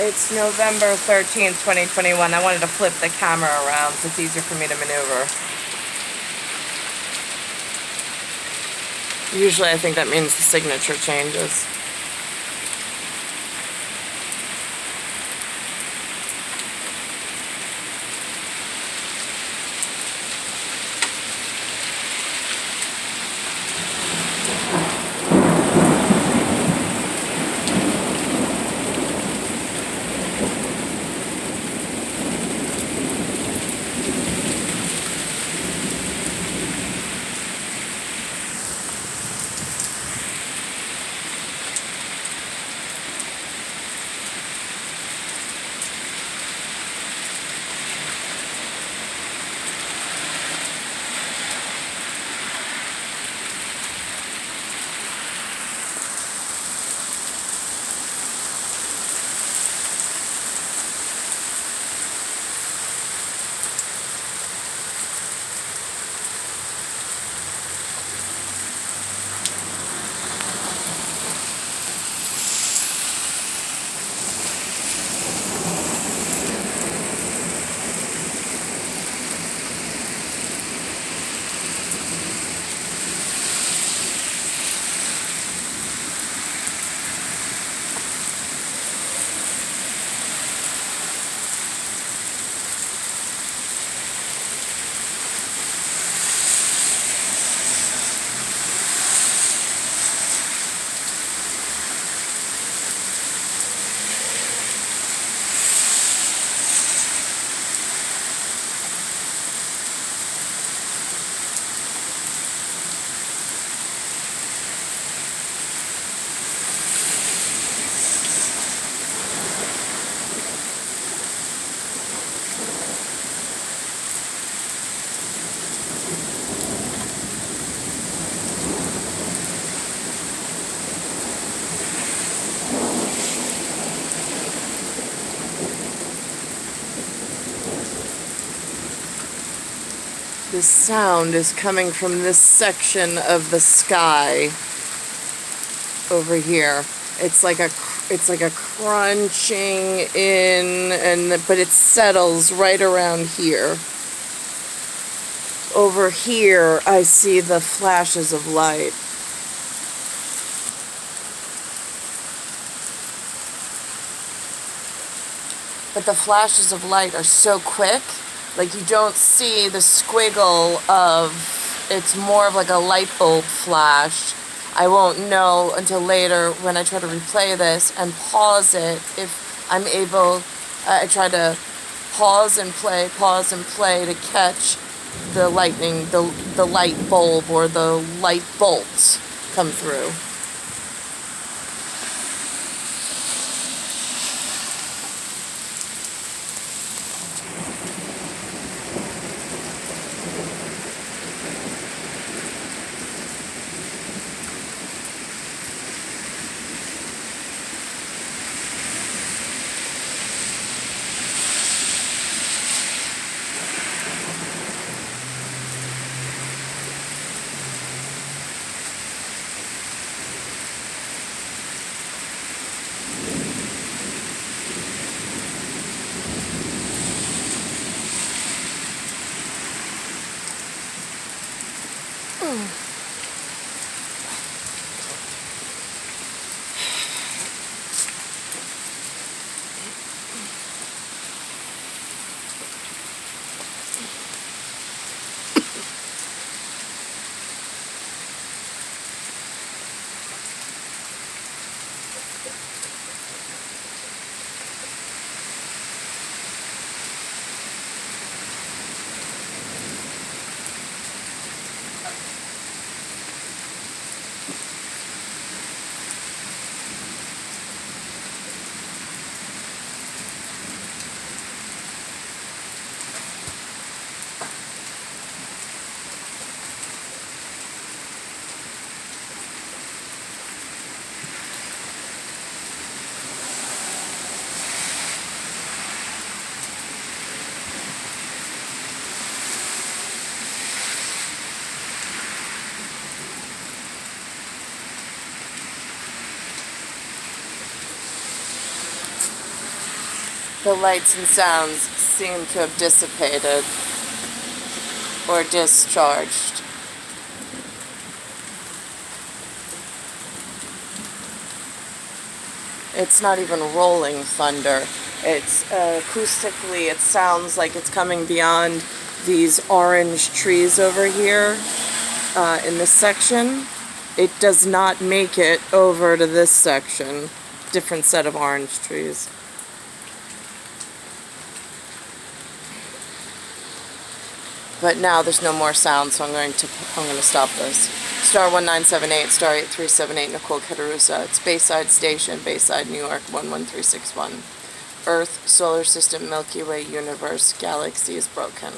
It's November 13th, 2021. I wanted to flip the camera around so it's easier for me to maneuver. Usually I think that means the signature changes. The sound is coming from this section of the sky over here. It's like a crunching in, but it settles right around here. Over here, I see the flashes of light. But the flashes of light are so quick. Like, you don't see the squiggle of, it's more of like a light bulb flash. I won't know until later when I try to replay this and pause it. If I'm able, I try to pause and play to catch the lightning, the light bulb or the light bolts come through. the lights and sounds seem to have dissipated or discharged. It's not even rolling thunder. It's acoustically, it sounds like it's coming beyond these orange trees over here in this section. It does not make it over to this section. Different set of orange trees. But now there's no more sound, so I'm going to stop this. Star 1978, star 8378, Nicole, Cattaruzza. It's Bayside Station, Bayside, New York, 11361. Earth, solar system, Milky Way, universe, galaxy is broken.